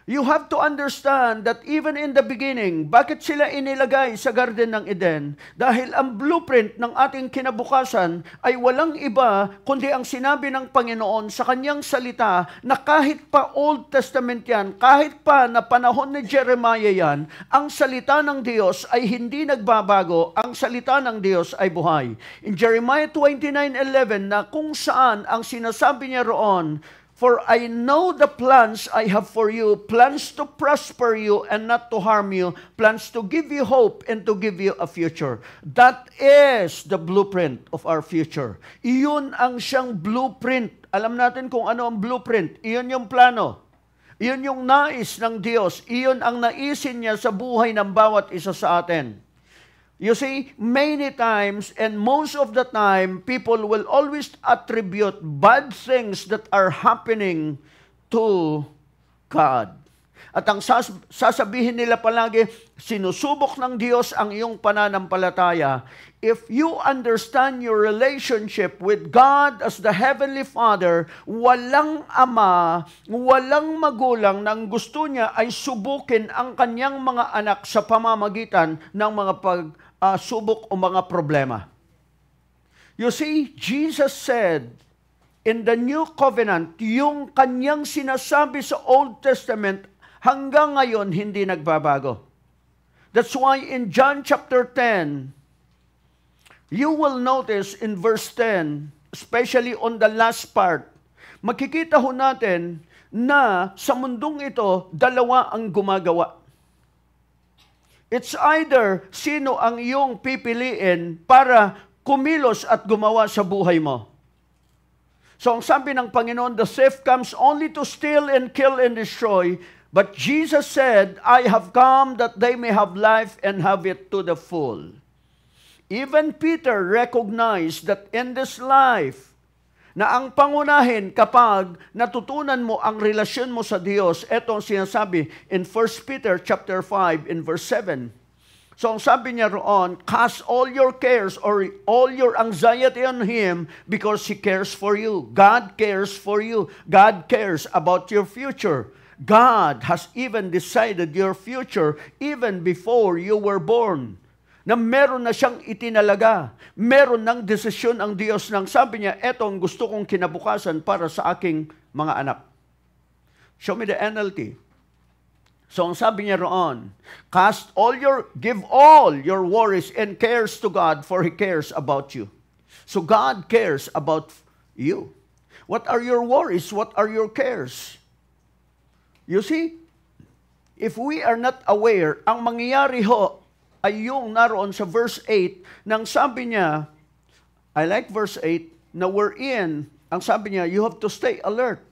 You have to understand that even in the beginning, bakit sila inilagay sa Garden ng Eden? Dahil ang blueprint ng ating kinabukasan ay walang iba kundi ang sinabi ng Panginoon sa kanyang salita na kahit pa Old Testament yan, kahit pa na panahon ni Jeremiah yan, ang salita ng Diyos ay hindi nagbabago, ang salita ng Diyos ay buhay. In Jeremiah 29:11 na kung saan ang sinasabi niya roon, "For I know the plans I have for you, plans to prosper you and not to harm you, plans to give you hope and to give you a future." That is the blueprint of our future. Iyon ang siyang blueprint. Alam natin kung ano ang blueprint. Iyon yung plano. Iyon yung nais ng Diyos. Iyon ang naisin niya sa buhay ng bawat isa sa atin. You see, many times and most of the time, people will always attribute bad things that are happening to God. At ang sasabihin nila palagi, sinusubok ng Diyos ang iyong pananampalataya. If you understand your relationship with God as the Heavenly Father, walang ama, walang magulang na ang gusto niya ay subukin ang kanyang mga anak sa pamamagitan ng mga pagsubok o mga problema. You see, Jesus said, in the New Covenant, yung kanyang sinasabi sa Old Testament, hanggang ngayon, hindi nagbabago. That's why in John chapter 10, you will notice in verse 10, especially on the last part, makikita ho natin na sa mundong ito, dalawa ang gumagawa. It's either sino ang iyong pipiliin para kumilos at gumawa sa buhay mo. So ang sabi ng Panginoon, the thief comes only to steal and kill and destroy. But Jesus said, I have come that they may have life and have it to the full. Even Peter recognized that in this life, na ang pangunahin kapag natutunan mo ang relasyon mo sa Diyos, ito ang sinasabi in 1 Peter chapter 5 in verse 7. So ang sabi niya roon, cast all your cares or all your anxiety on Him because He cares for you. God cares for you. God cares about your future. God has even decided your future even before you were born. Na meron na siyang itinalaga. Meron ng desisyon ang Diyos nang sabi niya, eto ang gusto kong kinabukasan para sa aking mga anak. Show me the NLT. So ang sabi niya roon, give all your worries and cares to God, for He cares about you. So God cares about you. What are your worries? What are your cares? You see, if we are not aware, ang mangyayari ho, ay yung naroon sa verse 8, nang sabi niya, I like verse 8, na we're in, ang sabi niya, you have to stay alert.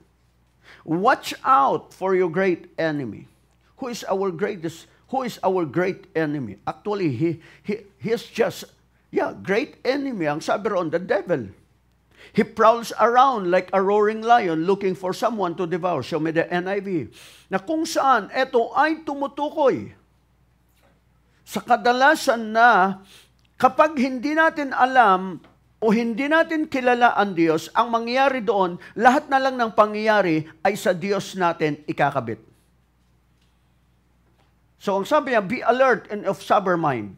Watch out for your great enemy. Who is our great enemy? Actually, he's just, great enemy. Ang sabi roon, the devil. He prowls around like a roaring lion looking for someone to devour. Show me the NIV. Na kung saan, ito ay tumutukoy sa kadalasan na kapag hindi natin alam o hindi natin kilala ang Diyos, ang mangyayari doon, lahat na lang ng pangyayari ay sa Diyos natin ikakabit. So ang sabi niya, be alert and of sober mind.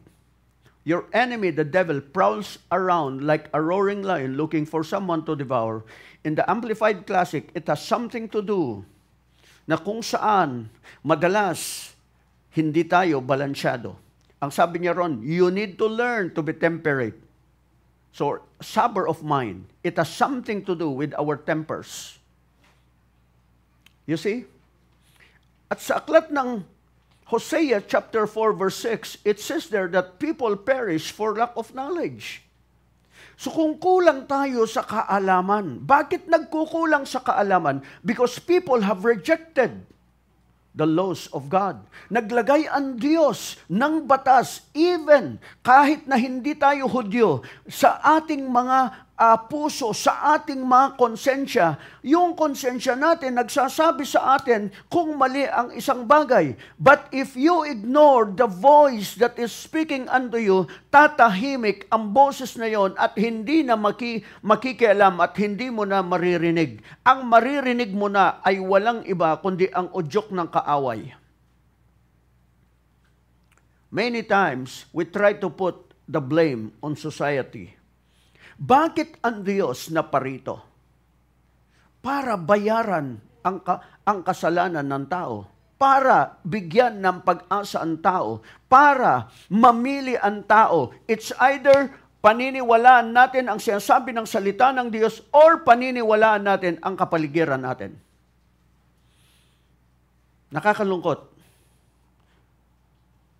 Your enemy, the devil, prowls around like a roaring lion looking for someone to devour. In the Amplified Classic, it has something to do na kung saan madalas hindi tayo balansyado. Ang sabi niya ron, you need to learn to be temperate. So, sober of mind. It has something to do with our tempers. You see? At sa aklat ng Hosea chapter 4 verse 6, it says there that people perish for lack of knowledge. So kung kulang tayo sa kaalaman, bakit nagkukulang sa kaalaman? Because people have rejected the laws of God. Naglagay ang Diyos ng batas, even kahit na hindi tayo Hudyo, sa ating mga puso, sa ating mga konsensya. Yung konsensya natin nagsasabi sa atin kung mali ang isang bagay. But if you ignore the voice that is speaking unto you, tatahimik ang boses na yon at hindi na makikialam at hindi mo na maririnig. Ang maririnig mo na ay walang iba kundi ang udyok ng kaaway. Many times, we try to put the blame on society. Bakit ang Diyos naparito? Para bayaran ang kasalanan ng tao. Para bigyan ng pag-asa ang tao. Para mamili ang tao. It's either paniniwalaan natin ang sinasabi ng salita ng Diyos or paniniwalaan natin ang kapaligiran natin. Nakakalungkot.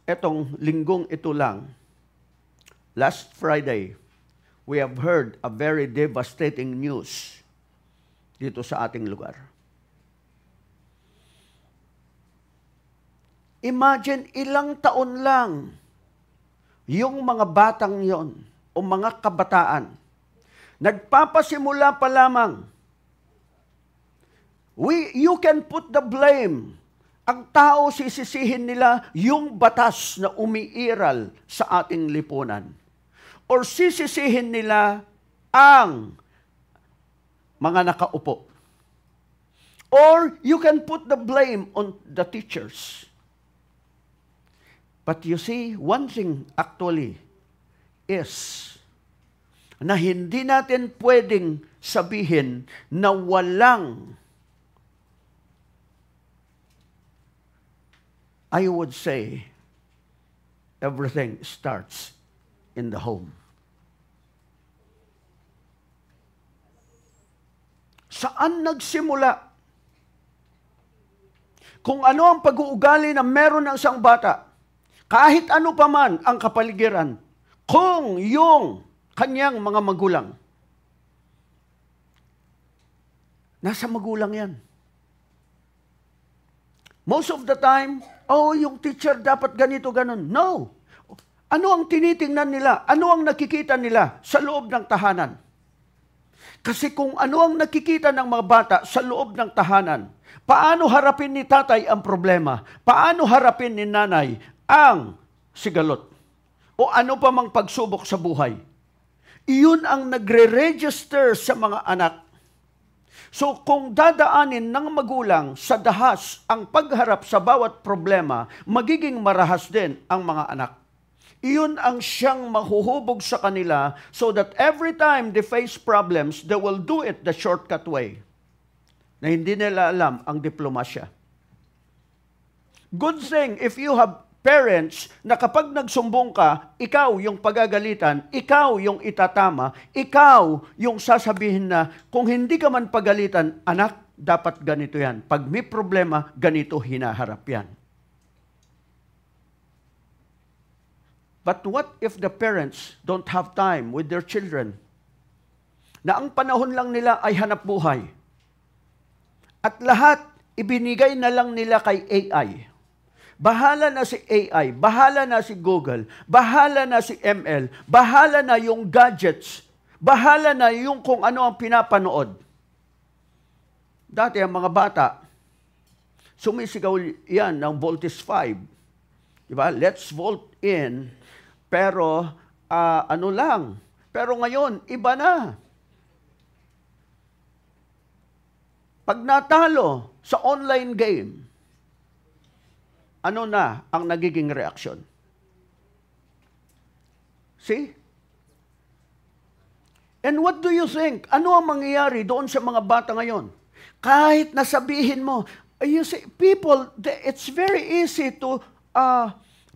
Etong linggong ito lang, last Friday, we have heard a very devastating news dito sa ating lugar. Imagine ilang taon lang yung mga batang yon o mga kabataan. Nagpapasimula pa lamang. You can put the blame. Ang tao sisisihin nila yung batas na umiiral sa ating lipunan. Or sisisihin nila ang mga nakaupo. Or you can put the blame on the teachers. But you see, one thing actually is na hindi natin pwedeng sabihin na walang, I would say, everything starts in the home. Saan nagsimula? Kung ano ang pag-uugali na meron ng isang bata, kahit ano pa man ang kapaligiran, kung yung kanyang mga magulang, nasa magulang yan. Most of the time, yung teacher dapat ganito, ganon. No. Ano ang tinitingnan nila? Ano ang nakikita nila sa loob ng tahanan? Kasi kung ano ang nakikita ng mga bata sa loob ng tahanan, paano harapin ni tatay ang problema? Paano harapin ni nanay ang sigalot? O ano pa mang pagsubok sa buhay? Iyon ang nagre-register sa mga anak. So kung dadaanin ng magulang sa dahas ang pagharap sa bawat problema, magiging marahas din ang mga anak. Iyon ang siyang mahuhubog sa kanila so that every time they face problems, they will do it the shortcut way. Na hindi nila alam ang diplomasya. Good thing if you have parents na kapag nagsumbong ka, ikaw yung pagagalitan, ikaw yung itatama, ikaw yung sasabihin na kung hindi ka man pagalitan, anak, dapat ganito yan. Pag may problema, ganito hinaharap yan. But what if the parents don't have time with their children? Na ang panahon lang nila ay hanap buhay. At lahat ibinigay na lang nila kay AI. Bahala na si AI, bahala na si Google, bahala na si ML, bahala na yung gadgets, bahala na yung kung ano ang pinapanood. Dati ang mga bata, sumisigaw yan ng Voltes 5. Diba? Let's vote in. Pero, ano lang. Pero ngayon, iba na. Pag natalo sa online game, ano na ang nagiging reaksyon? See? And what do you think? Ano ang mangyayari doon sa mga bata ngayon? Kahit nasabihin mo, you see, people, it's very easy to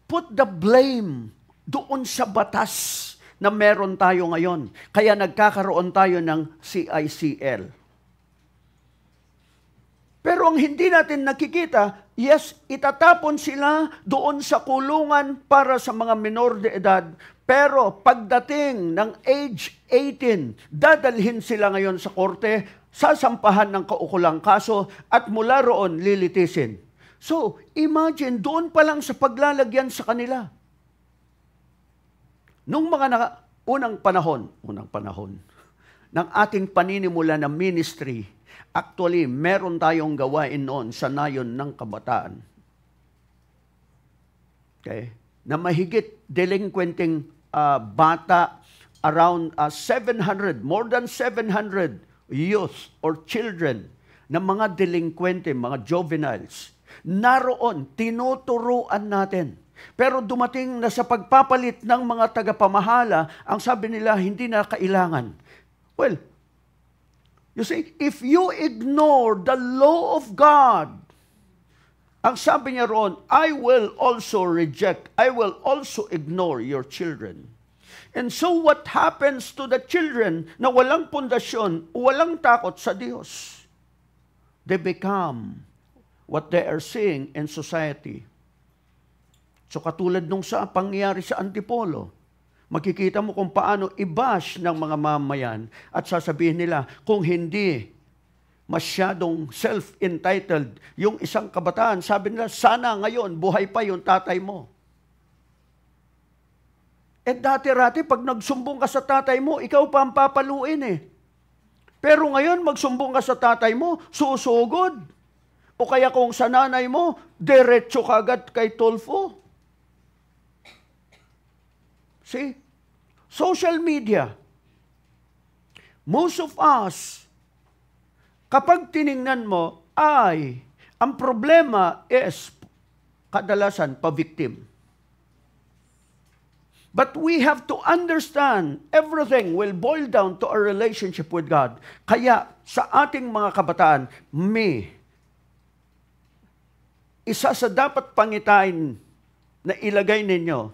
put the blame doon sa batas na meron tayo ngayon. Kaya nagkakaroon tayo ng CICL. Pero ang hindi natin nakikita, yes, itatapon sila doon sa kulungan para sa mga minor de edad. Pero pagdating ng age 18, dadalhin sila ngayon sa korte, sasampahan ng kaukulang kaso, at mula roon lilitisin. So, imagine, doon pa lang sa paglalagyan sa kanila. Nung mga unang panahon, ng ating paninimula na ministry, actually, meron tayong gawain noon sa nayon ng kabataan. Okay? Na mahigit delinquenting bata, around 700, more than 700 youth or children na mga delinquente, mga juveniles. Naroon, tinuturuan natin. Pero dumating na sa pagpapalit ng mga tagapamahala, ang sabi nila, hindi na kailangan. Well, you see, if you ignore the law of God, ang sabi niya roon, I will also reject, I will also ignore your children. And so what happens to the children na walang pundasyon, walang takot sa Diyos? They become what they are seeing in society. So katulad nung sa pangyayari sa Antipolo, makikita mo kung paano i-bash ng mga mamayan at sasabihin nila, kung hindi masyadong self-entitled yung isang kabataan, sabi nila, sana ngayon buhay pa yung tatay mo. Eh dati-rati, pag nagsumbong ka sa tatay mo, ikaw pa ang papaluin eh. Pero ngayon, magsumbong ka sa tatay mo, susugod. O kaya kung sa nanay mo, diretso ka agad kay Tulfo. See? Social media. Most of us, kapag tiningnan mo, ang problema is kadalasan pa-victim. But we have to understand everything will boil down to our relationship with God. Kaya sa ating mga kabataan, isa sa dapat pangitain na ilagay ninyo,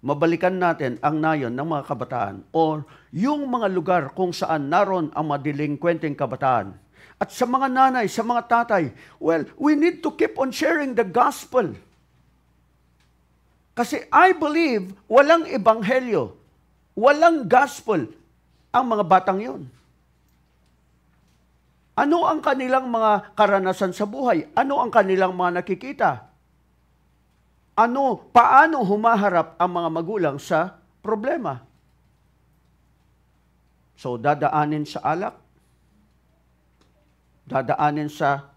mabalikan natin ang nayon ng mga kabataan or yung mga lugar kung saan naroon ang madilingkwenteng kabataan. At sa mga nanay, sa mga tatay, well, we need to keep on sharing the gospel. Kasi I believe, walang ebanghelyo, walang gospel ang mga batang yon. Ano ang kanilang mga karanasan sa buhay? Ano ang kanilang mga nakikita? Paano humaharap ang mga magulang sa problema? So, dadaanin sa alak, dadaanin sa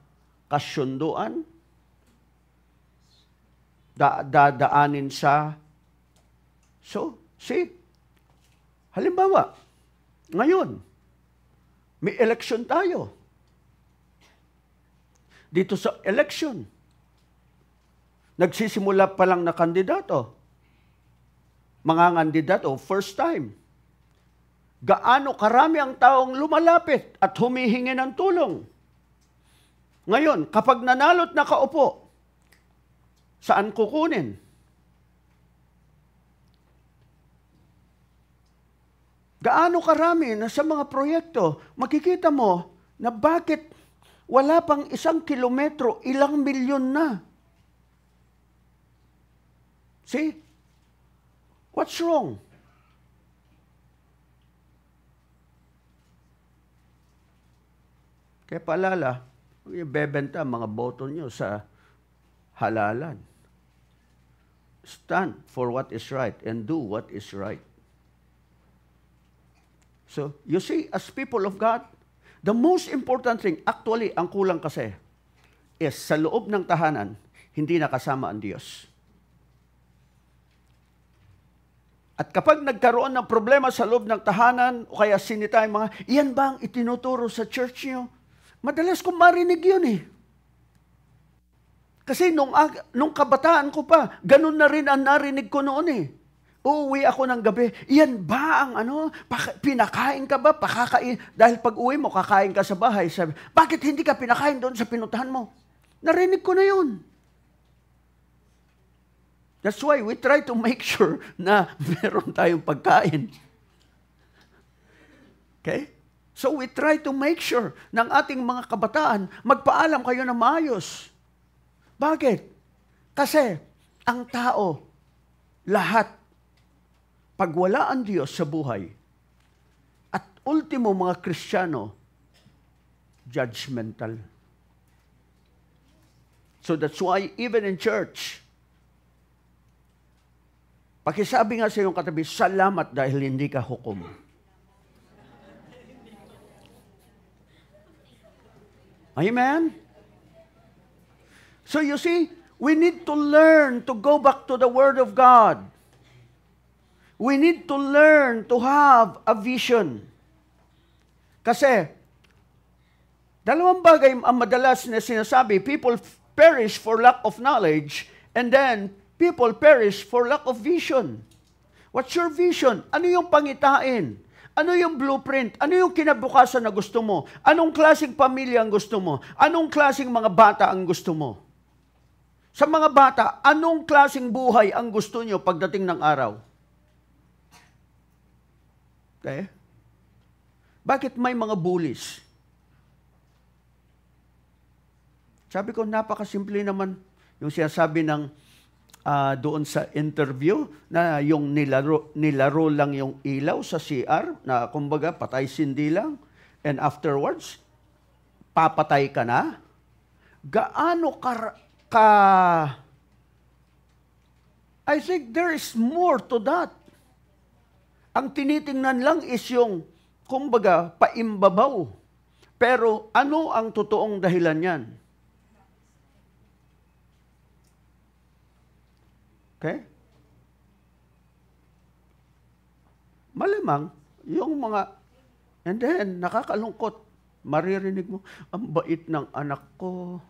kasyunduan, dadaanin sa... So, see, halimbawa, ngayon, may election tayo. Dito sa election, nagsisimula pa lang na kandidato. Mga kandidato, first time. Gaano karami ang taong lumalapit at humihingi ng tulong. Ngayon, kapag nanalo't nakaupo, saan kukunin? Gaano karami na sa mga proyekto, makikita mo na bakit wala pang 1 kilometro, ilang milyon na. See? What's wrong? Kaya paalala, ibebenta mga boto nyo sa halalan. Stand for what is right and do what is right. So, you see, as people of God, the most important thing, actually, ang kulang kasi, is sa loob ng tahanan, hindi nakasama ang Diyos. At kapag nagkaroon ng problema sa loob ng tahanan, o kaya sinita yung mga, iyan ba ang itinuturo sa church niyo? Madalas kong marinig yun eh. Kasi nung kabataan ko pa, ganun na rin ang narinig ko noon eh. Uuwi ako ng gabi, iyan ba ang pinakain ka ba? Pakakain. Dahil pag uwi mo, kakain ka sa bahay. Sabi, bakit hindi ka pinakain doon sa pinuntahan mo? Narinig ko na yun. That's why we try to make sure na meron tayong pagkain. Okay? So we try to make sure ng ating mga kabataan, magpaalam kayo na maayos. Bakit? Kasi ang tao, lahat, pag wala ang Diyos sa buhay, at ultimo mga Kristiyano, judgmental. So that's why even in church, pakisabi nga sa iyong katabi, salamat dahil hindi ka hukom. Amen? So you see, we need to learn to go back to the Word of God. We need to learn to have a vision. Kasi, dalawang bagay ang madalas na sinasabi, people perish for lack of knowledge, and then people perish for lack of vision. What's your vision? Ano yung pangitain? Ano yung blueprint? Ano yung kinabukasan na gusto mo? Anong klaseng pamilya ang gusto mo? Anong klaseng mga bata ang gusto mo? Sa mga bata, anong klaseng buhay ang gusto nyo pagdating ng araw? Okay? Bakit may mga bullies? Sabi ko, napakasimple naman yung sinasabi ng doon sa interview na yung nilaro lang yung ilaw sa CR na kumbaga patay sindi lang and afterwards, papatay ka na? Gaano I think there is more to that. Ang tinitingnan lang is yung, kumbaga, paimbabaw. Pero ano ang totoong dahilan yan? Okay? Malamang, yung mga, and then, nakakalungkot, maririnig mo, ang bait ng anak ko.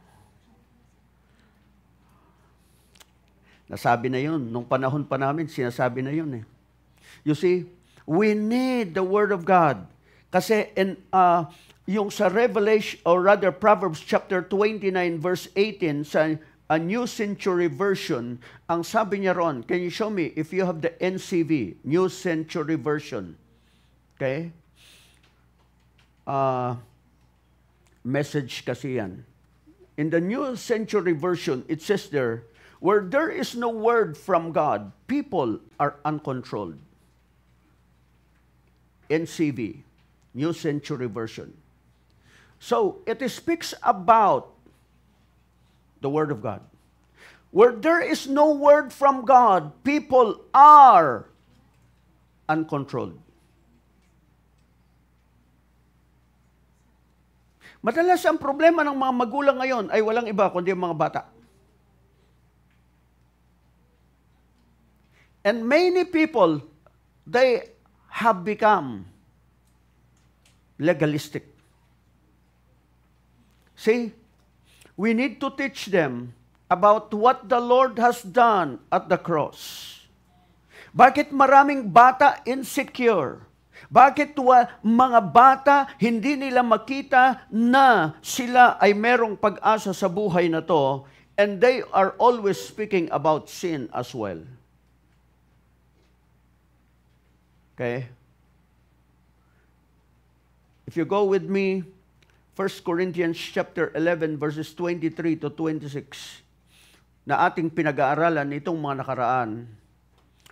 Nasabi na yun, nung panahon pa namin, sinasabi na yun eh. You see, we need the Word of God. Kasi yung sa Revelation, or rather Proverbs chapter 29 verse 18, sa a New Century Version, ang sabi niya ron, can you show me if you have the NCV, New Century Version? Okay? Message kasi yan. In the New Century Version, it says there, where there is no word from God, people are uncontrolled. NCV, New Century Version. So, it speaks about the Word of God. Where there is no word from God, people are uncontrolled. Madalas ang problema ng mga magulang ngayon ay walang iba kundi ang mga bata. And many people, they have become legalistic. See, we need to teach them about what the Lord has done at the cross. Bakit maraming bata insecure? Bakit mga bata hindi nila makita na sila ay merong pag-asa sa buhay na to, and they are always speaking about sin as well? Okay? If you go with me, 1 Corinthians chapter 11 verses 23 to 26, na ating pinag-aaralan itong mga nakaraan.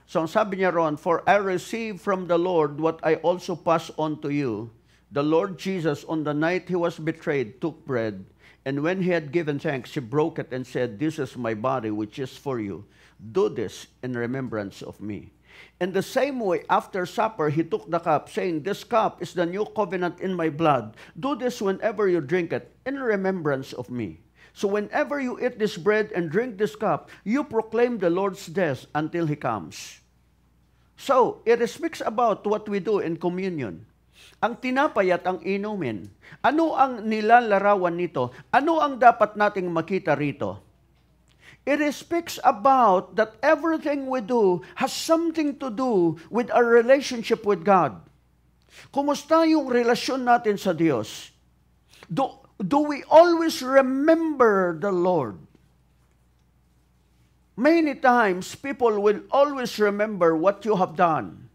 So ang sabi niya ron, for I received from the Lord what I also pass on to you. The Lord Jesus, on the night he was betrayed, took bread, and when he had given thanks, he broke it and said, this is my body which is for you. Do this in remembrance of me. In the same way, after supper, he took the cup, saying, this cup is the new covenant in my blood. Do this whenever you drink it, in remembrance of me. So whenever you eat this bread and drink this cup, you proclaim the Lord's death until he comes. So, it speaks about what we do in communion. Ang tinapay at ang inumin. Ano ang nilalarawan nito? Ano ang dapat nating makita rito? It speaks about that everything we do has something to do with our relationship with God. Kumusta yung relasyon natin sa Diyos? Do we always remember the Lord? Many times, people will always remember what you have done.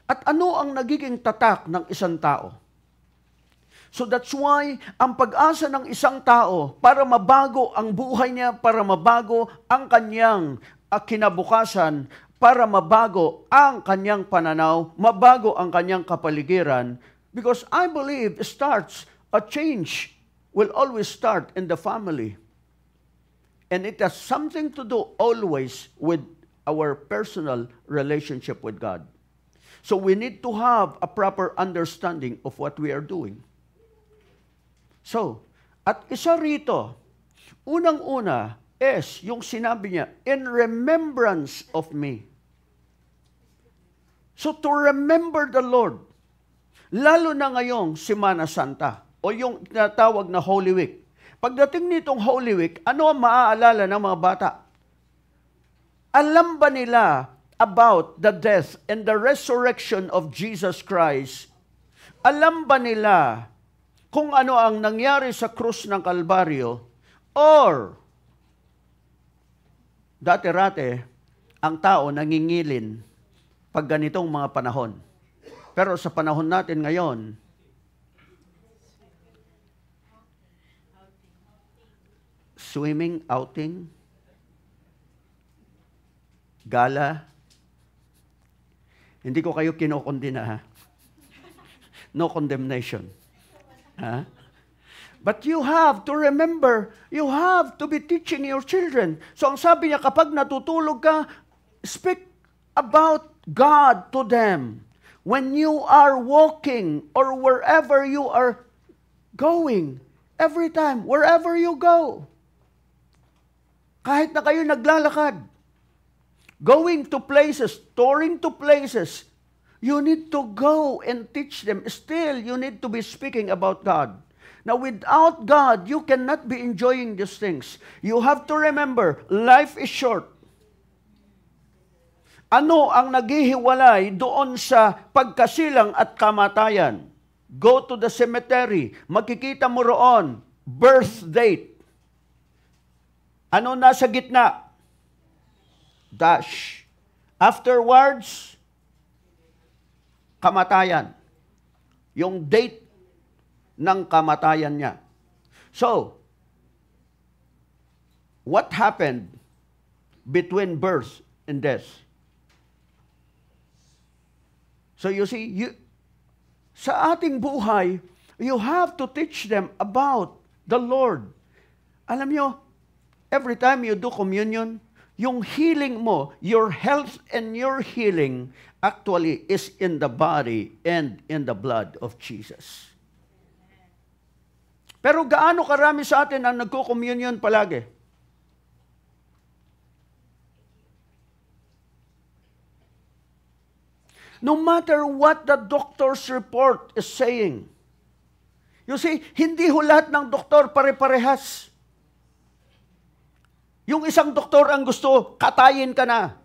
At ano ang nagiging tatak ng isang tao? So that's why ang pag-asa ng isang tao para mabago ang buhay niya, para mabago ang kanyang kinabukasan, para mabago ang kanyang pananaw, mabago ang kanyang kapaligiran, because I believe a change will always start in the family. And it has something to do always with our personal relationship with God. So we need to have a proper understanding of what we are doing. So, at isa rito, unang-una is yung sinabi niya, in remembrance of me. So, to remember the Lord, lalo na ngayong Semana Santa, o yung tinatawag na Holy Week. Pagdating nitong Holy Week, ano ang maaalala ng mga bata? Alam ba nila about the death and the resurrection of Jesus Christ? Alam ba nila kung ano ang nangyari sa krus ng Kalbaryo? Or, dati-rate, ang tao nangingilin pag ganitong mga panahon. Pero sa panahon natin ngayon, swimming, outing, gala. Hindi ko kayo kinokondena, ha? No condemnation. Ha? But you have to remember, you have to be teaching your children. So ang sabi niya, kapag natutulog ka, speak about God to them. When you are walking or wherever you are going, every time, wherever you go. Kahit na kayo naglalakad, going to places, touring to places, you need to go and teach them. Still, you need to be speaking about God. Now, without God, you cannot be enjoying these things. You have to remember, life is short. Ano ang naghihiwalay doon sa pagkasilang at kamatayan? Go to the cemetery. Makikita mo roon, birth date. Ano nasa gitna? Dash. Afterwards, kamatayan. Yung date ng kamatayan niya. So, what happened between birth and death? So you see, sa ating buhay, you have to teach them about the Lord. Alam nyo, every time you do communion, yung healing mo, your health and your healing actually is in the body and in the blood of Jesus. Pero gaano karami sa atin ang nagko-communion palagi? No matter what the doctor's report is saying. You see, hindi ho lahat ng doktor pare-parehas. Yung isang doktor ang gusto, katayin ka na.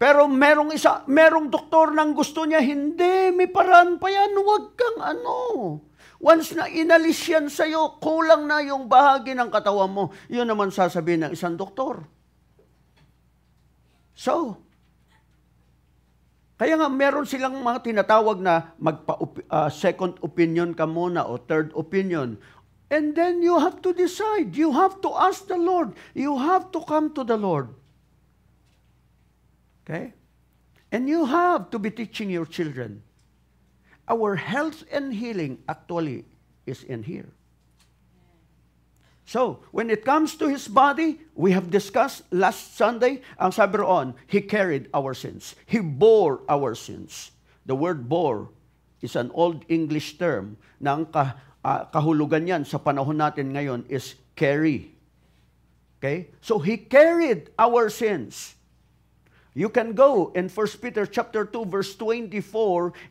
Pero merong doktor nang gusto niya, hindi, may paraan pa yan, huwag kang ano. Once na inalis yan sa'yo, kulang na yung bahagi ng katawan mo. Yun naman sasabihin ng isang doktor. So, kaya nga meron silang mga tinatawag na second opinion ka muna o third opinion. And then you have to decide. You have to ask the Lord. You have to come to the Lord. Okay? And you have to be teaching your children. Our health and healing actually is in here. So, when it comes to His body, we have discussed last Sunday, ang sabi roon, He carried our sins. He bore our sins. The word bore is an old English term na ang kahulugan yan sa panahon natin ngayon is carry. Okay? So, He carried our sins. You can go in 1 Peter chapter 2 verse 24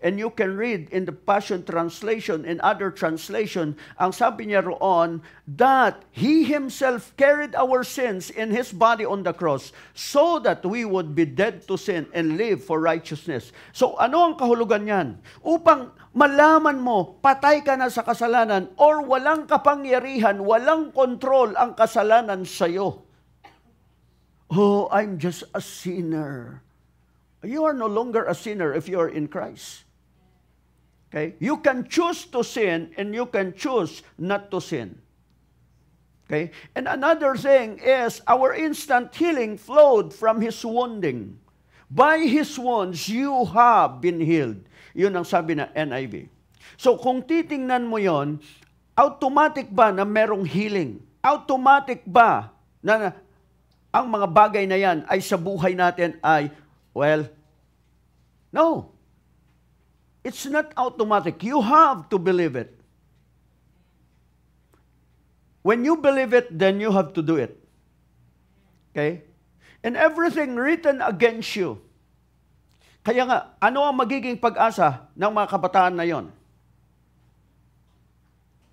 and you can read in the Passion Translation and other translation, ang sabi niya roon, that He Himself carried our sins in His body on the cross so that we would be dead to sin and live for righteousness. So ano ang kahulugan niyan? Upang malaman mo, patay ka na sa kasalanan or walang kapangyarihan, walang kontrol ang kasalanan sa'yo. Oh, I'm just a sinner. You are no longer a sinner if you are in Christ. Okay? You can choose to sin and you can choose not to sin. Okay? And another thing is our instant healing flowed from His wounding. By His wounds, you have been healed. Yun ang sabi na NIV. So kung titingnan mo yon, automatic ba na merong healing? Automatic ba na ang mga bagay na yan ay sa buhay natin ay, well, no. It's not automatic. You have to believe it. When you believe it, then you have to do it. Okay? And everything written against you. Kaya nga, ano ang magiging pag-asa ng mga kabataan na yon?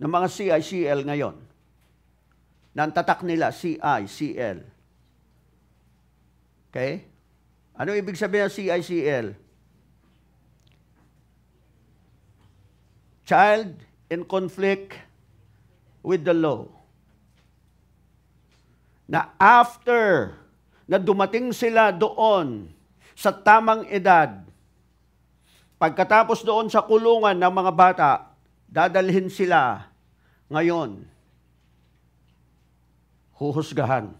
Ng mga CICL ngayon? Nang tatak nila, CICL. Okay? Ano ibig sabihin ng CICL? Child in conflict with the law. Na after na dumating sila doon sa tamang edad, pagkatapos doon sa kulungan ng mga bata, dadalhin sila ngayon, huhusgahan.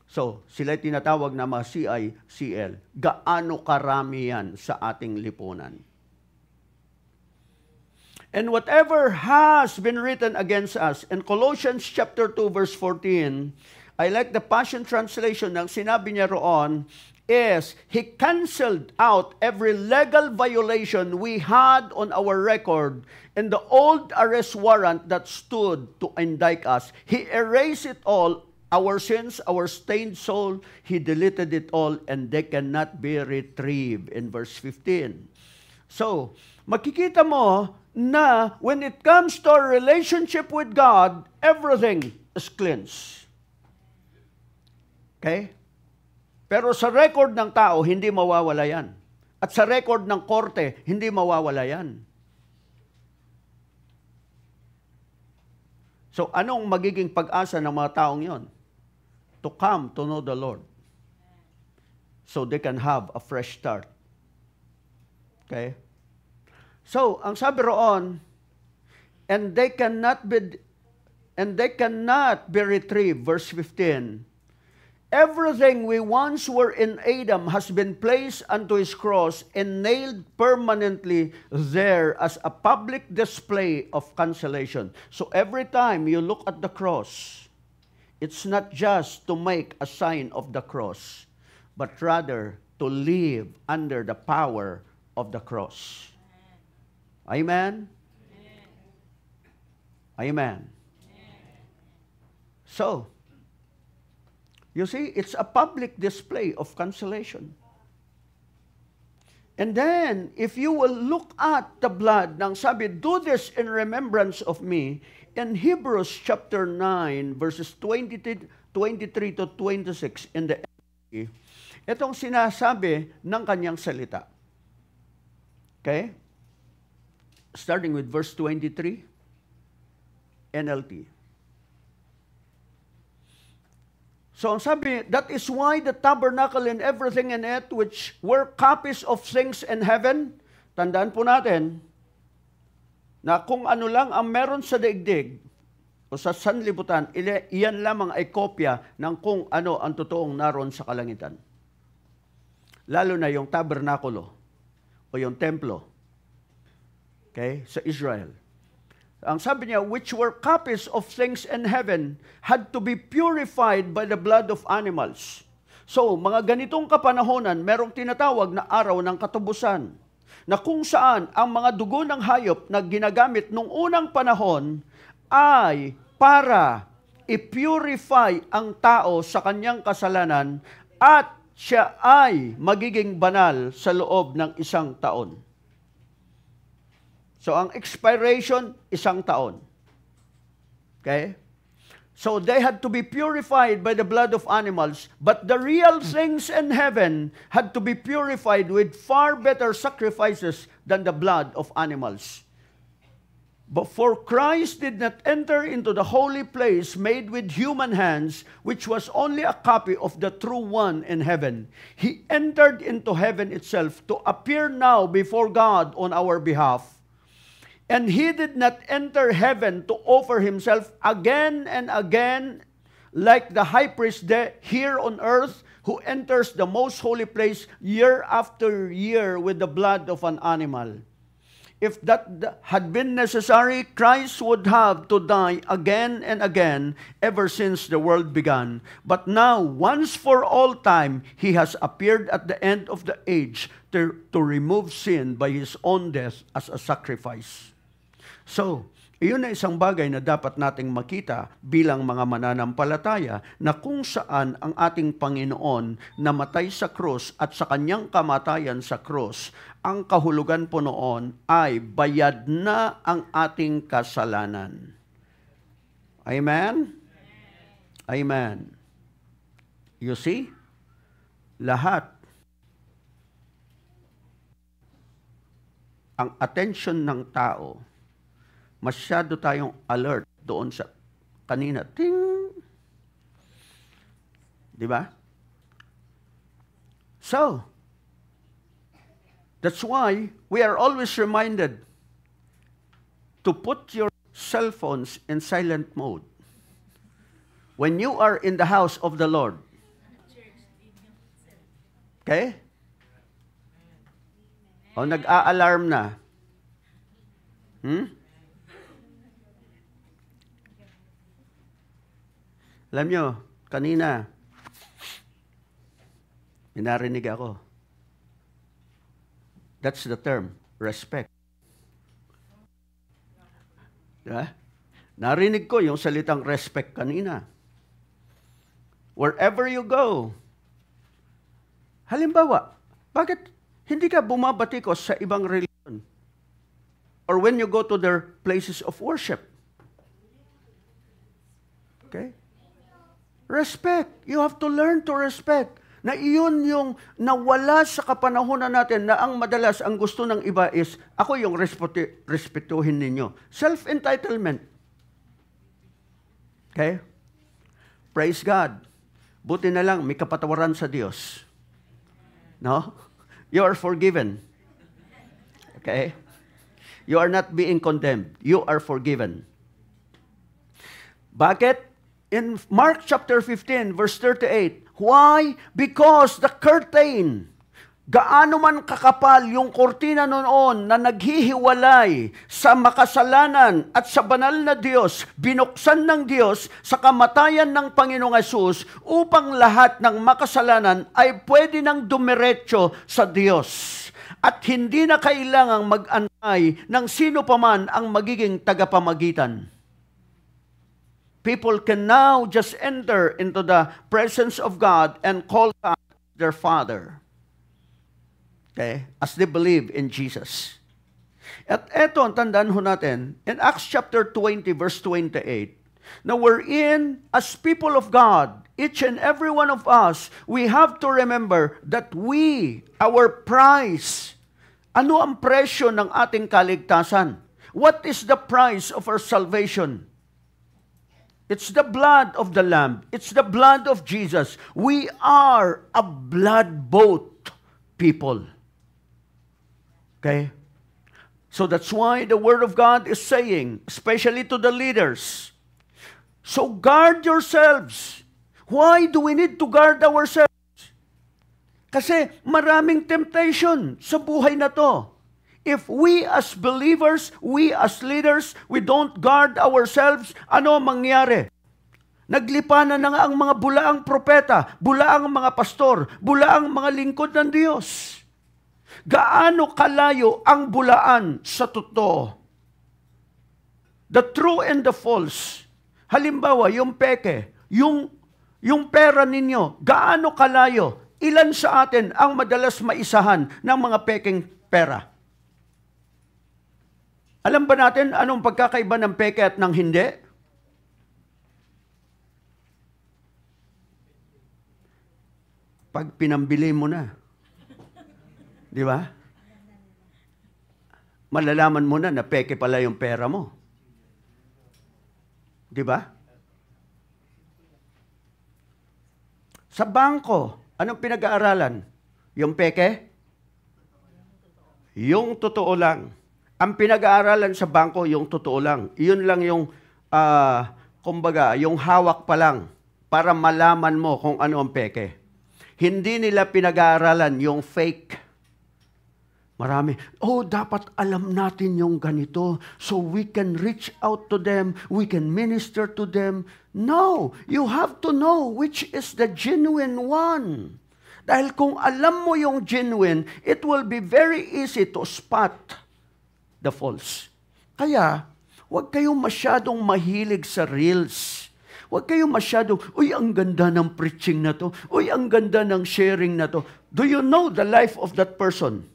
So, sila tinatawag na mga CICL. Gaano karami yan sa ating lipunan? And whatever has been written against us, in Colossians chapter 2, verse 14, I like the Passion Translation, ng sinabi niya roon, is, He canceled out every legal violation we had on our record and the old arrest warrant that stood to indict us. He erased it all, our sins, our stained soul. He deleted it all, and they cannot be retrieved, in verse 15. So, makikita mo na when it comes to our relationship with God, everything is cleansed. Okay? Pero sa record ng tao, hindi mawawala yan. At sa record ng korte, hindi mawawala yan. So, anong magiging pag-asa ng mga taong yon? To come to know the Lord. So they can have a fresh start. Okay? So, ang sabi roon, and they cannot be retrieved, verse 15. Everything we once were in Adam has been placed unto his cross and nailed permanently there as a public display of cancellation. So every time you look at the cross, it's not just to make a sign of the cross, but rather to live under the power of the cross. Amen? Amen. So, you see, it's a public display of cancellation. And then, if you will look at the blood, nang sabi, do this in remembrance of me, in Hebrews chapter 9, verses 23 to 26, in the NLT, itong sinasabi ng kanyang salita. Okay? Starting with verse 23, NLT. So ang sabi, that is why the tabernacle and everything in it, which were copies of things in heaven, tandaan po natin, na kung ano lang ang meron sa daigdig, o sa sanlibutan, iyan lamang ay kopya ng kung ano ang totoong naroon sa kalangitan. Lalo na yung tabernakulo, o yung templo, okay, sa Israel. Ang sabi niya, which were copies of things in heaven, had to be purified by the blood of animals. So, mga ganitong kapanahonan, merong tinatawag na araw ng katubusan, na kung saan ang mga dugo ng hayop na ginagamit nung unang panahon ay para i-purify ang tao sa kanyang kasalanan at siya ay magiging banal sa loob ng 1 taon. So, ang expiration, 1 taon. Okay? So, they had to be purified by the blood of animals, but the real things in heaven had to be purified with far better sacrifices than the blood of animals. But for Christ did not enter into the holy place made with human hands, which was only a copy of the true one in heaven. He entered into heaven itself to appear now before God on our behalf. And he did not enter heaven to offer himself again and again like the high priest here on earth who enters the most holy place year after year with the blood of an animal. If that had been necessary, Christ would have to die again and again ever since the world began. But now, once for all time, he has appeared at the end of the age to remove sin by his own death as a sacrifice. So, Iyon na isang bagay na dapat nating makita bilang mga mananampalataya na kung saan ang ating Panginoon namatay sa krus at sa kanyang kamatayan sa krus, ang kahulugan po noon ay bayad na ang ating kasalanan. Amen? Amen. You see? Lahat ang attention ng tao, masyado tayong alert doon sa kanina. Ting! Di ba? So, that's why we are always reminded to put your cell phones in silent mode when you are in the house of the Lord. Okay? O nag-a-alarm na. Alam nyo, kanina, minarinig ako. That's the term, respect. Diba? Narinig ko yung salitang respect kanina. Wherever you go, halimbawa, bakit hindi ka bumabatikos sa ibang religion? Or when you go to their places of worship? Okay? Respect. You have to learn to respect. Na iyon yung nawala sa kapanahunan natin na ang madalas ang gusto ng iba is, ako yung respetuhin ninyo. Self-entitlement. Okay? Praise God. Buti na lang, may kapatawaran sa Diyos. No? You are forgiven. Okay? You are not being condemned. You are forgiven. Bakit? In Mark chapter 15, verse 38, why? Because the curtain, gaano man kakapal yung kortina noon na naghihiwalay sa makasalanan at sa banal na Diyos, binuksan ng Diyos sa kamatayan ng Panginoong Hesus upang lahat ng makasalanan ay pwede nang dumiretso sa Diyos. At hindi na kailangang mag-antay ng sino paman ang magiging tagapamagitan. People can now just enter into the presence of God and call God their Father. Okay? As they believe in Jesus. At eto, tandaan ho natin, in Acts chapter 20, verse 28, na wherein, as people of God, each and every one of us, we have to remember that we, our price, ano ang presyo ng ating kaligtasan? What is the price of our salvation? It's the blood of the Lamb. It's the blood of Jesus. We are a blood-bought people. Okay? So that's why the Word of God is saying, especially to the leaders, so guard yourselves. Why do we need to guard ourselves? Kasi maraming temptation sa buhay na to. If we as believers, we as leaders, we don't guard ourselves, ano mangyari? Naglipanan na nga ang mga bulaang propeta, bulaang mga pastor, bulaang mga lingkod ng Diyos. Gaano kalayo ang bulaan sa totoo? The true and the false. Halimbawa, yung peke, yung pera ninyo, gaano kalayo? Ilan sa atin ang madalas maisahan ng mga peking pera? Alam ba natin anong pagkakaiba ng peke at ng hindi? Pag pinambili mo na. Di ba? Malalaman mo na peke pala yung pera mo. Di ba? Sa bangko, anong pinag-aaralan? Yung peke? Yung totoo lang. Ang pinag-aaralan sa bangko, yung totoo lang. Iyon lang yung, kumbaga, yung hawak pa lang para malaman mo kung ano ang peke. Hindi nila pinag-aaralan yung fake. Marami, dapat alam natin yung ganito so we can reach out to them, we can minister to them. No, you have to know which is the genuine one. Dahil kung alam mo yung genuine, it will be very easy to spot the false. Kaya, Huwag kayong masyadong mahilig sa reels. Huwag kayong masyadong, uy, ang ganda ng preaching na to. Uy, ang ganda ng sharing na to. Do you know the life of that person?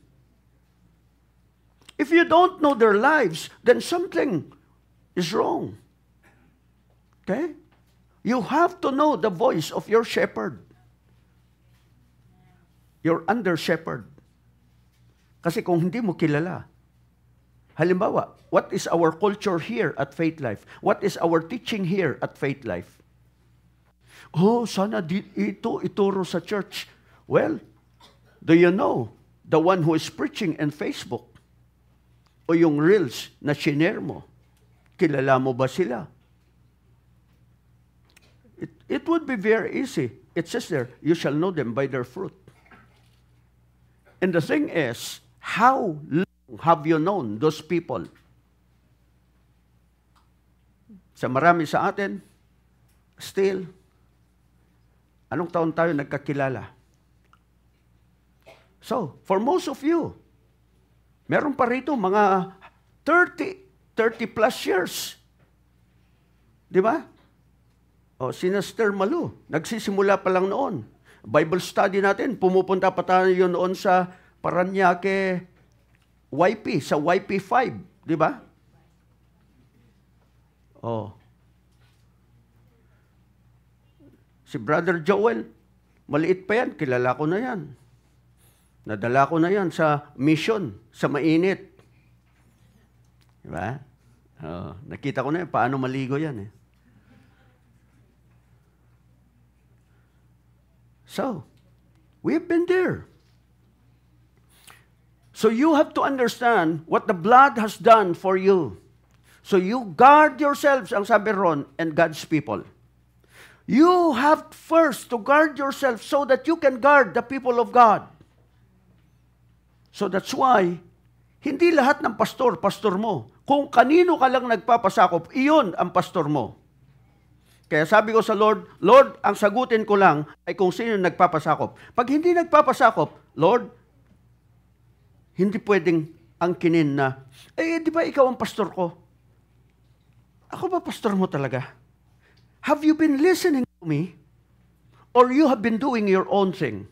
If you don't know their lives, then something is wrong. Okay? You have to know the voice of your shepherd. Your under-shepherd. Kasi kung hindi mo kilala, halimbawa, what is our culture here at Faith Life? What is our teaching here at Faith Life? Oh, sana ito ituro sa church. Well, do you know the one who is preaching in Facebook o yung reels na shinare mo? Kilala mo ba sila? It would be very easy. It says there, you shall know them by their fruit. And the thing is, how long have you known those people? Sa marami sa atin, still, anong taon tayo nagkakilala? So, for most of you, meron pa rito mga 30 plus years. Di ba? O, si Sister Malu, nagsisimula pa lang noon. Bible study natin, pumupunta pa tayo noon sa Paranaque YP, sa YP5, di ba? Oh. Si Brother Joel, maliit pa yan, kilala ko na yan. Nadala ko na yan sa mission, sa mainit. Di ba? Oh, nakita ko na yan, paano maligo yan eh. So, we've been there. So you have to understand what the blood has done for you. So you guard yourselves, ang sabi ron, and God's people. You have first to guard yourself so that you can guard the people of God. So that's why, hindi lahat ng pastor mo. Kung kanino ka lang nagpapasakop, iyon ang pastor mo. Kaya sabi ko sa Lord, Lord, ang sagutin ko lang ay kung sino nagpapasakop. Pag hindi nagpapasakop, Lord, hindi pwedeng angkinin na, di ba ikaw ang pastor ko? Ako ba pastor mo talaga? Have you been listening to me? Or you have been doing your own thing?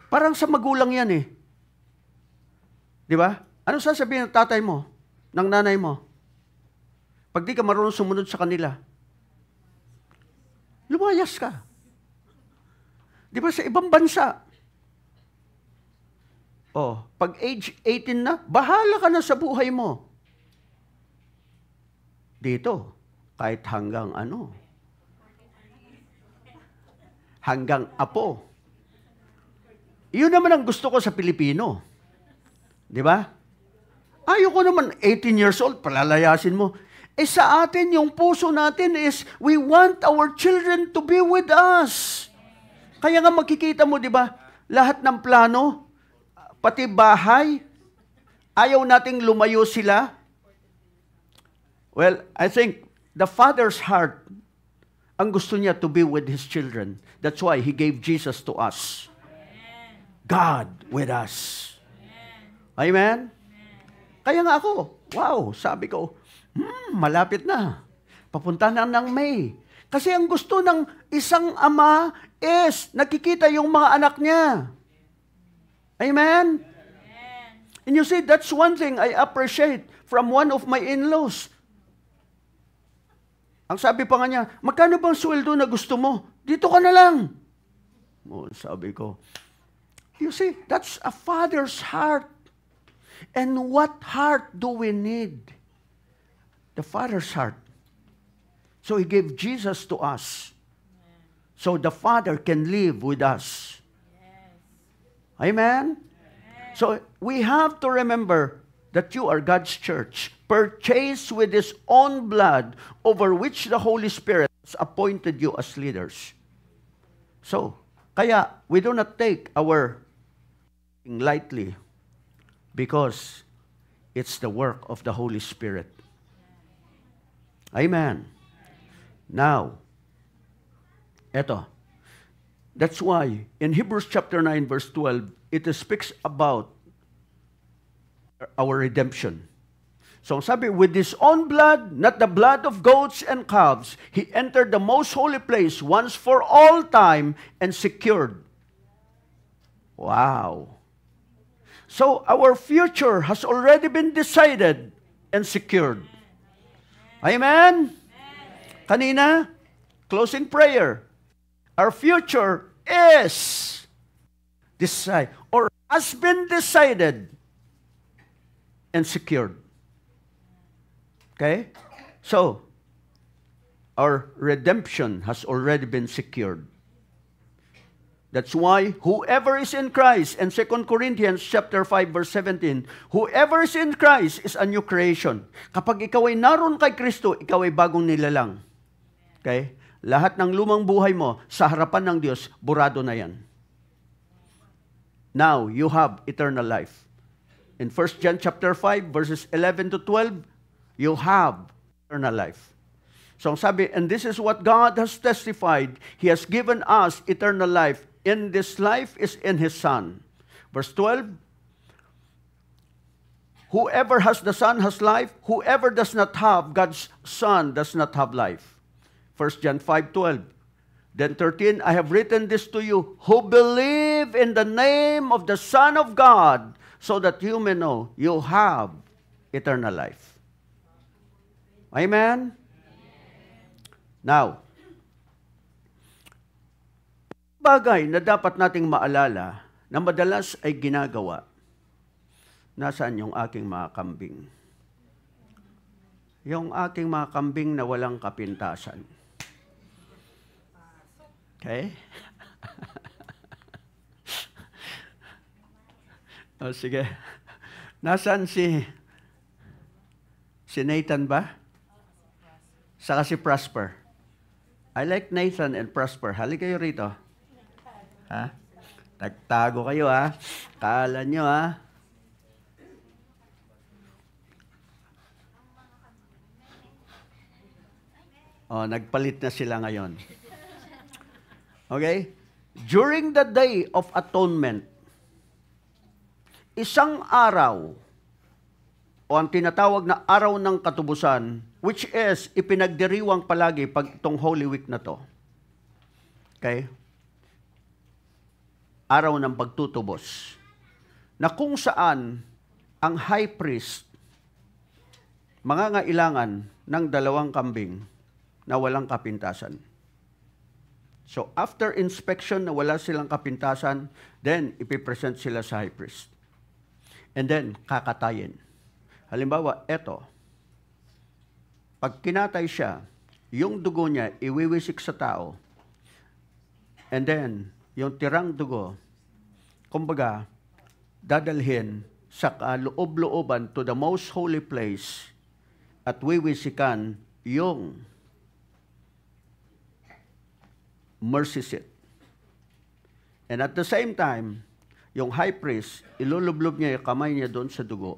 Parang sa magulang yan eh. Di ba? Ano sasabihin ng tatay mo? Ng nanay mo? Pag di ka marunong sumunod sa kanila, lumayas ka. Di ba sa ibang bansa? Oh, pag age 18 na, bahala ka na sa buhay mo. Dito, kahit hanggang ano? Hanggang apo. Iyon naman ang gusto ko sa Pilipino. Di ba? Ayoko naman, 18 years old, palalayasin mo. Sa atin, yung puso natin is, we want our children to be with us. Kaya nga makikita mo, di ba, lahat ng plano, pati bahay, ayaw nating lumayo sila. Well, I think the Father's heart, ang gusto niya to be with His children. That's why He gave Jesus to us. God with us. Amen? Kaya nga ako, wow, sabi ko, malapit na. Papunta na ng May. Kasi ang gusto ng isang ama is nakikita yung mga anak niya. Amen? And you see, that's one thing I appreciate from one of my in-laws. Ang sabi pa nga niya, magkano bang sweldo na gusto mo? Dito ka na lang. Sabi ko, you see, that's a father's heart. And what heart do we need? The Father's heart. So He gave Jesus to us. So the Father can live with us. Amen? So we have to remember that you are God's church, purchased with His own blood, over which the Holy Spirit has appointed you as leaders. So, kaya we do not take our lightly because it's the work of the Holy Spirit. Amen. Now, eto. That's why in Hebrews chapter 9 verse 12, it speaks about our redemption. So sabi, with his own blood, not the blood of goats and calves, he entered the most holy place once for all time and secured. Wow. So our future has already been decided and secured. Amen? Kanina, closing prayer. Our future is decided or has been decided and secured. Okay? So, our redemption has already been secured. That's why whoever is in Christ, and 2 Corinthians chapter 5 verse 17, whoever is in Christ is a new creation. Kapag ikaw ay naroon kay Kristo, ikaw ay bagong nilalang. Okay? Lahat ng lumang buhay mo sa harapan ng Diyos, burado na yan. Now, you have eternal life. In 1 John chapter 5 verses 11 to 12, you have eternal life. So ang sabi, and this is what God has testified. He has given us eternal life. In this life is in His Son. Verse 12, whoever has the Son has life. Whoever does not have God's Son does not have life. 1 John 5:12. Then 13, I have written this to you who believe in the name of the Son of God, so that you may know you have eternal life. Amen? Now, bagay na dapat nating maalala na madalas ay ginagawa, nasaan yung aking mga kambing? Yung aking mga kambing na walang kapintasan. Okay? O sige. Nasaan si Nathan ba? Saka si Prosper. I like Nathan and Prosper. Halika kayo rito. Ha? Tagtago kayo ha. Kala nyo ha. O, nagpalit na sila ngayon. Okay? During the Day of Atonement, isang araw, o ang tinatawag na araw ng katubusan, which is ipinagdiriwang palagi pag itong Holy Week na to. Okay? Araw ng pagtutubos. Na kung saan ang high priest mangangailangan ng 2 kambing na walang kapintasan. So, after inspection na wala silang kapintasan, then ipipresent sila sa high priest. And then, kakatayin. Halimbawa, eto. Pag kinatay siya, yung dugo niya iwiwisik sa tao. And then, yung tirang dugo, kumbaga, dadalhin sa kaloob-looban to the most holy place at wiwisikan yung mercy seat. And at the same time, yung high priest, ilulublob niya yung kamay niya doon sa dugo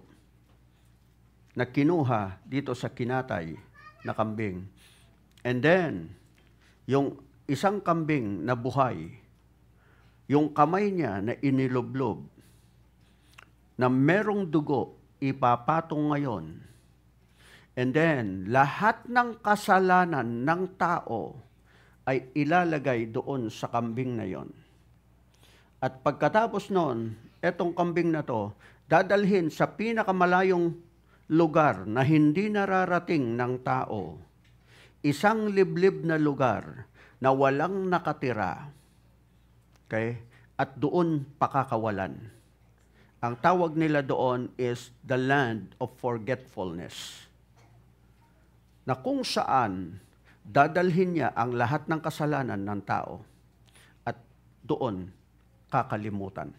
na kinuha dito sa kinatay na kambing. And then, yung isang kambing na buhay, yung kamay niya na inilublob, na merong dugo, ipapatong ngayon. And then, lahat ng kasalanan ng tao ay ilalagay doon sa kambing na yon. At pagkatapos noon, etong kambing na to, dadalhin sa pinakamalayong lugar na hindi nararating ng tao. Isang liblib na lugar na walang nakatira. Okay? At doon pakakawalan. Ang tawag nila doon is the land of forgetfulness. Na kung saan dadalhin niya ang lahat ng kasalanan ng tao at doon kakalimutan.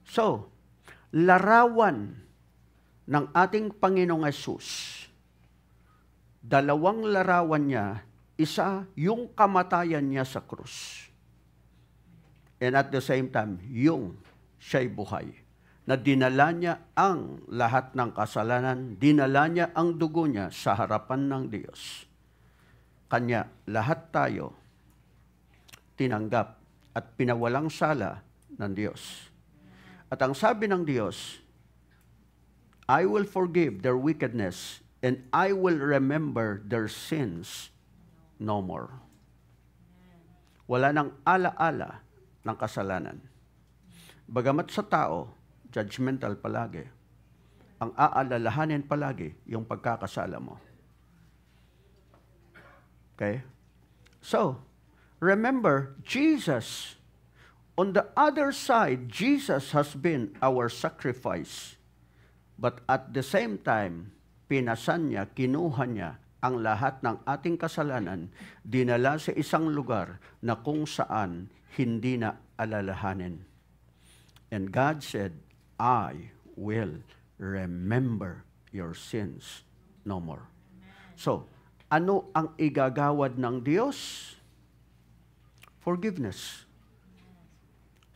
So, larawan ng ating Panginoong Hesus, dalawang larawan niya, isa yung kamatayan niya sa krus. And at the same time, yung siya'y buhay. Na dinala niya ang lahat ng kasalanan, dinala niya ang dugo niya sa harapan ng Diyos. Kanya, lahat tayo tinanggap at pinawalang sala ng Diyos. At ang sabi ng Diyos, I will forgive their wickedness, and I will remember their sins no more. Wala nang ala-ala ng kasalanan. Bagamat sa tao, judgmental palagi, ang aalalahanin palagi yung pagkakasala mo. Okay? So, remember, Jesus, on the other side, Jesus has been our sacrifice. But at the same time, pinasan niya, kinuha niya ang lahat ng ating kasalanan, dinala sa isang lugar na kung saan hindi na alalahanin. And God said, I will remember your sins no more. So, ano ang igagawad ng Diyos? Forgiveness.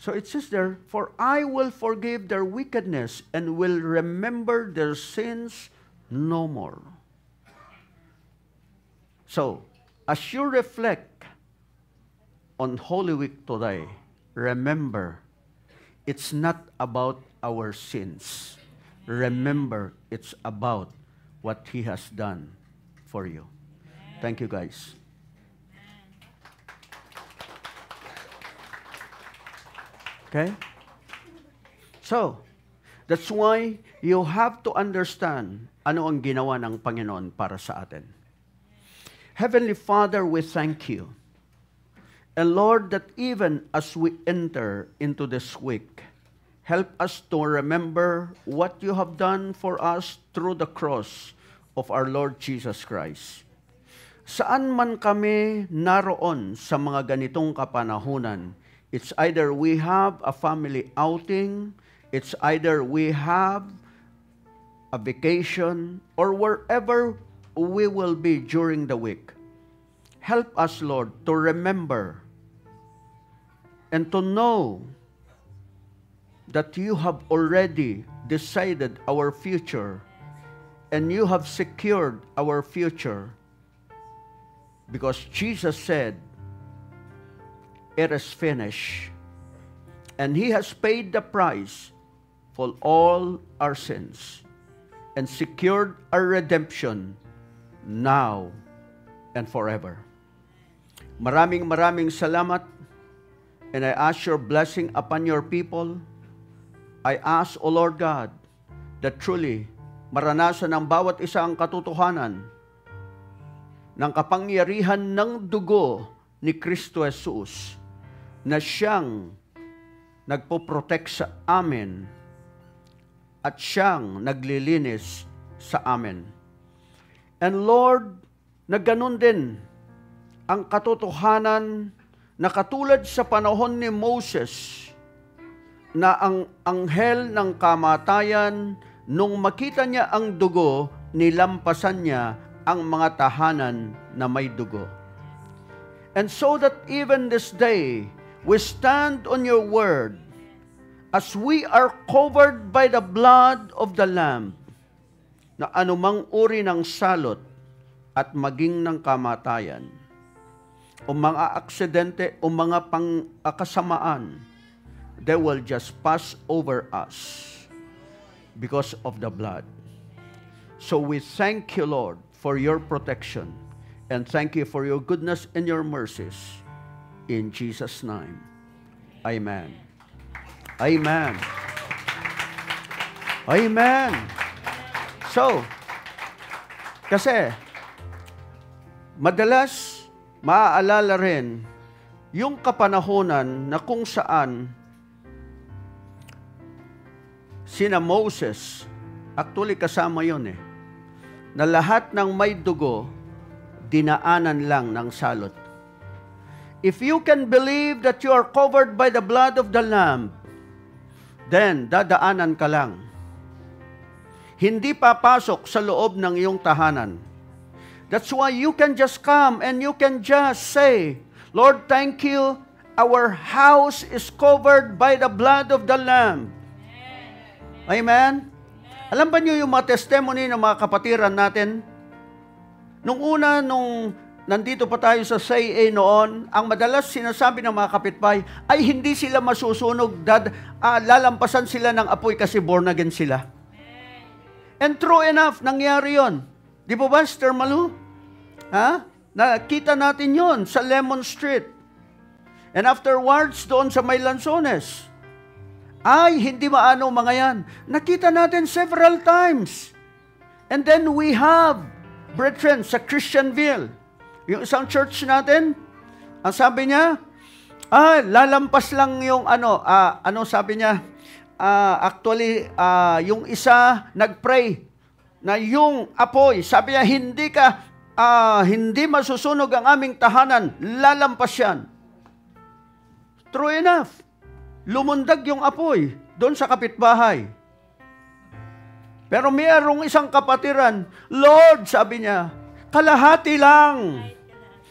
So it says there, for I will forgive their wickedness and will remember their sins no more. So, as you reflect on Holy Week today, remember, it's not about our sins. Remember, it's about what He has done for you. Thank you, guys. Okay? So, that's why you have to understand ano ang ginawa ng Panginoon para sa atin. Heavenly Father, we thank you. And Lord, that even as we enter into this week, help us to remember what you have done for us through the cross of our Lord Jesus Christ. Saan man kami naroon sa mga ganitong kapanahunan, it's either we have a family outing, it's either we have a vacation, or wherever we will be during the week. Help us, Lord, to remember and to know that you have already decided our future and you have secured our future because Jesus said, it is finished. And He has paid the price for all our sins and secured our redemption now and forever. Maraming salamat, and I ask your blessing upon your people. I ask, O Lord God, that truly maranasan ng bawat isa ang katotohanan ng kapangyarihan ng dugo ni Kristo Jesus na siyang nagpo-protect sa amin at siyang naglilinis sa amin. And Lord, na ganun din ang katotohanan na katulad sa panahon ni Moses na ang anghel ng kamatayan, nung makita niya ang dugo, nilampasan niya ang mga tahanan na may dugo. And so that even this day, we stand on your word as we are covered by the blood of the Lamb, na anumang uri ng salot at maging ng kamatayan, o mga aksidente o mga kasamaan, they will just pass over us because of the blood. So we thank you, Lord, for your protection, and thank you for your goodness and your mercies. In Jesus' name, amen. Amen. Amen. So, kasi, madalas, maaalala rin yung kapanahonan na kung saan sina Moses, actually kasama yun na lahat ng may dugo, dinaanan lang ng salot. If you can believe that you are covered by the blood of the Lamb, then dadaanan ka lang. Hindi papasok sa loob ng iyong tahanan. That's why you can just come and you can just say, Lord, thank you. Our house is covered by the blood of the Lamb. Amen? Alam ba niyo yung mga testimony ng mga kapatiran natin? Nung nandito pa tayo sa CA noon, ang madalas sinasabi ng mga kapitbahay ay hindi sila masusunog, lalampasan sila ng apoy kasi born again sila. And true enough, nangyari yon. Di po ba, Sister Malu? Ha? Nakita natin yon sa Lemon Street. And afterwards, doon sa may Lanzones. Ay, hindi maano mga yan. Nakita natin several times. And then we have, brethren, sa Christianville, yung isang church natin, ang sabi niya, lalampas lang yung sabi niya, actually, yung isa nagpray na yung apoy, sabi niya, hindi masusunog ang aming tahanan, lalampas yan. True enough, lumundag yung apoy doon sa kapitbahay. Pero mayroong isang kapatiran, Lord, sabi niya, kalahati lang.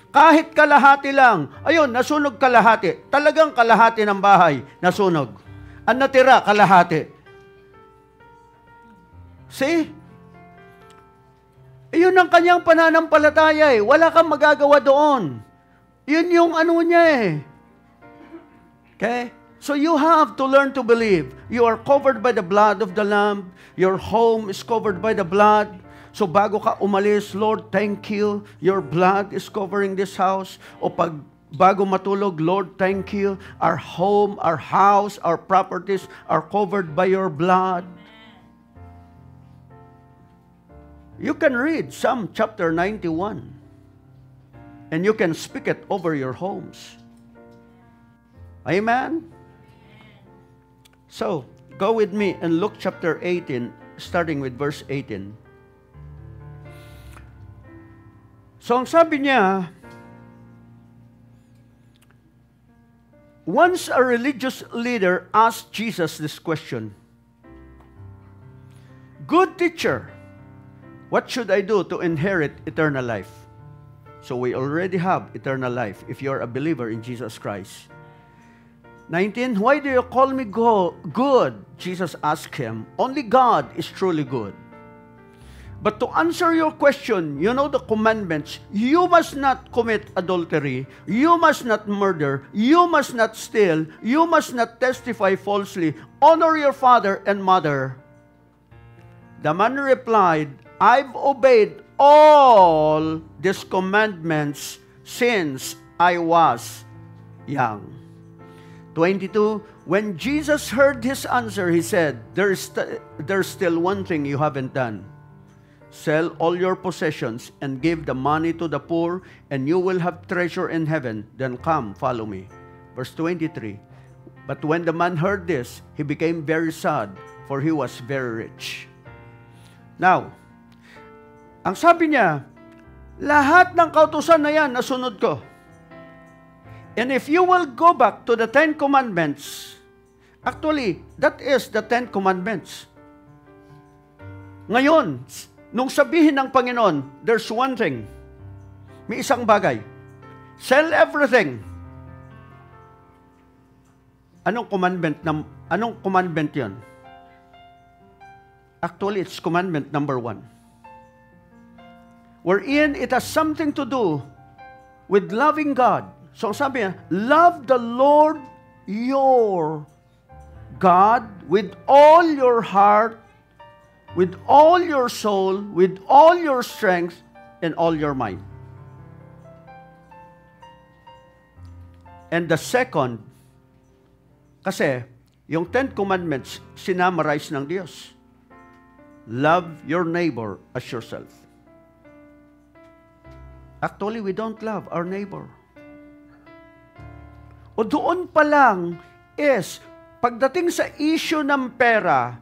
Kahit kalahati lang. Ayun, nasunog kalahati. Talagang kalahati ng bahay, nasunog. Ang natira, kalahati. See? Iyon ang kanyang pananampalataya eh. Wala kang magagawa doon. Yun yung niya eh. Okay? So you have to learn to believe. You are covered by the blood of the Lamb. Your home is covered by the blood. So bago ka umalis, Lord, thank you. Your blood is covering this house. O bago matulog, Lord, thank you. Our home, our house, our properties are covered by your blood. You can read Psalm chapter 91. And you can speak it over your homes. Amen? So, go with me in Luke chapter 18, starting with verse 18. So, ang sabi niya, once a religious leader asked Jesus this question, "Good teacher, what should I do to inherit eternal life?" So, we already have eternal life if you're a believer in Jesus Christ. 19, "Why do you call me good?" Jesus asked him. "Only God is truly good. But to answer your question, you know the commandments. You must not commit adultery. You must not murder. You must not steal. You must not testify falsely. Honor your father and mother." The man replied, "I've obeyed all these commandments since I was young." 22, when Jesus heard his answer, he said, there's still one thing you haven't done. Sell all your possessions and give the money to the poor, and you will have treasure in heaven. Then come, follow me. Verse 23, but when the man heard this, he became very sad, for he was very rich. Now, ang sabi niya, lahat ng kautusan na yan, nasunod ko. And if you will go back to the 10 Commandments, actually, that is the 10 Commandments. Ngayon, nung sabihin ng Panginoon, there's one thing. May isang bagay. Sell everything. Anong commandment yun? Actually, it's commandment number 1. Wherein it has something to do with loving God. So sabi niya, love the Lord your God with all your heart, with all your soul, with all your strength, and all your mind. And the second, kasi yung 10 Commandments, sinamarize ng Diyos. Love your neighbor as yourself. Actually, we don't love our neighbor. O doon pa lang is, pagdating sa issue ng pera,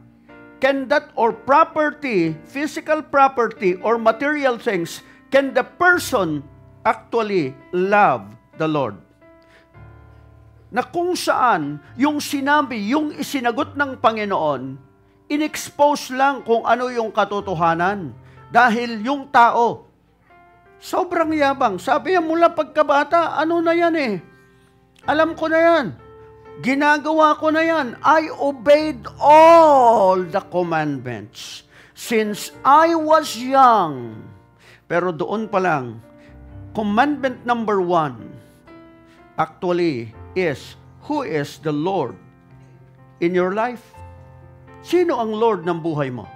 can that or property, physical property or material things, can the person actually love the Lord? Na kung saan yung sinabi, yung isinagot ng Panginoon, in-expose lang kung ano yung katotohanan. Dahil yung tao, sobrang yabang. Sabi niya mula pagkabata, ano na yan eh? Alam ko na yan. Ginagawa ko na yan. I obeyed all the commandments since I was young. Pero doon pa lang, commandment number 1 actually is, who is the Lord in your life? Sino ang Lord ng buhay mo?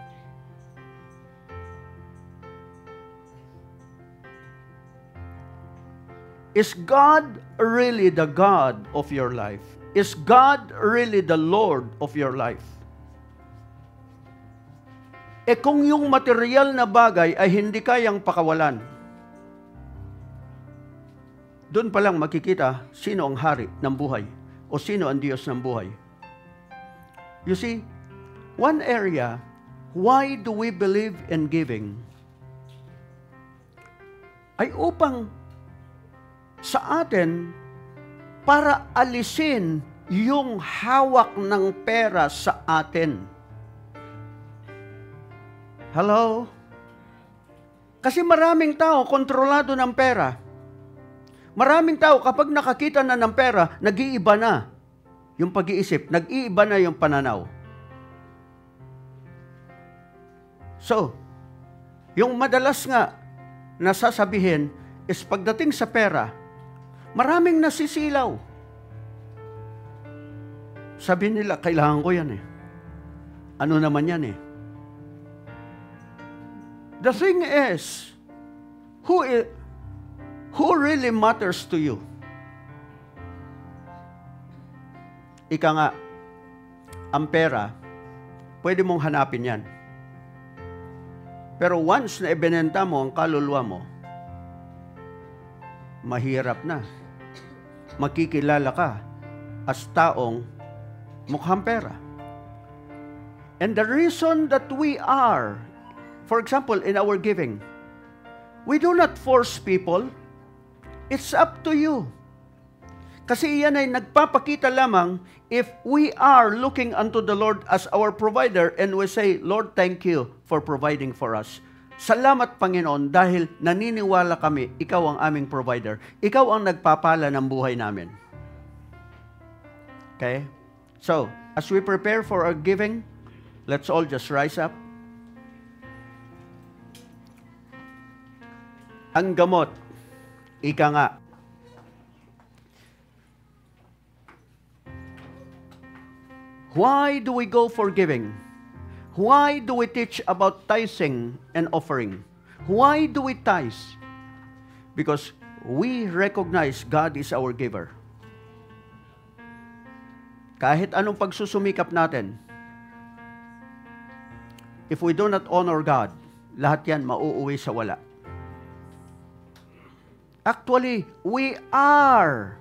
Is God really the God of your life? Is God really the Lord of your life? Kung yung material na bagay ay hindi kayang pakawalan, doon pa lang makikita sino ang hari ng buhay o sino ang Diyos ng buhay. You see, one area, why do we believe in giving? Ay upang sa atin para alisin yung hawak ng pera sa atin. Hello? Kasi maraming tao kontrolado ng pera. Maraming tao kapag nakakita na ng pera, nag-iiba na yung pag-iisip, nag-iiba na yung pananaw. So, yung madalas nga nasasabihin is pagdating sa pera, maraming nasisilaw. Sabi nila, kailangan ko yan eh. Ano naman yan eh? The thing is, who really matters to you? Ika nga, ang pera, pwede mong hanapin yan. Pero once na ibinenta mo ang kaluluwa mo, mahirap na. Makikilala ka as taong mukhang pera. And the reason that we are, for example, in our giving, we do not force people. It's up to you. Kasi iyan ay nagpapakita lamang if we are looking unto the Lord as our provider and we say, Lord, thank you for providing for us. Salamat, Panginoon, dahil naniniwala kami, ikaw ang aming provider. Ikaw ang nagpapala ng buhay namin. Okay? So, as we prepare for our giving, let's all just rise up. Ang gamot, ika nga, why do we go for giving? Why do we teach about tithing and offering? Why do we tithe? Because we recognize God is our giver. Kahit anong pagsusumikap natin, if we do not honor God, lahat yan mauuwi sa wala. Actually, we are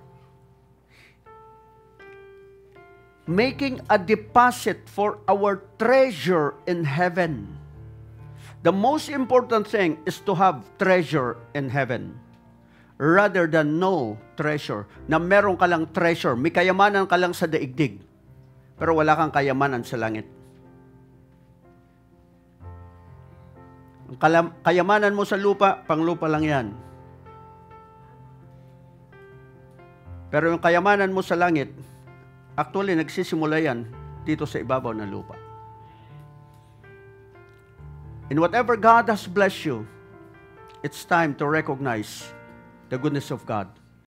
making a deposit for our treasure in heaven. The most important thing is to have treasure in heaven rather than no treasure. Na meron ka lang treasure, may kayamanan ka lang sa daigdig, pero wala kang kayamanan sa langit. Ang kayamanan mo sa lupa, panglupa lang yan. Pero yung kayamanan mo sa langit, actually, nagsisimula yan dito sa ibabaw ng lupa. In whatever God has blessed you, it's time to recognize the goodness of God.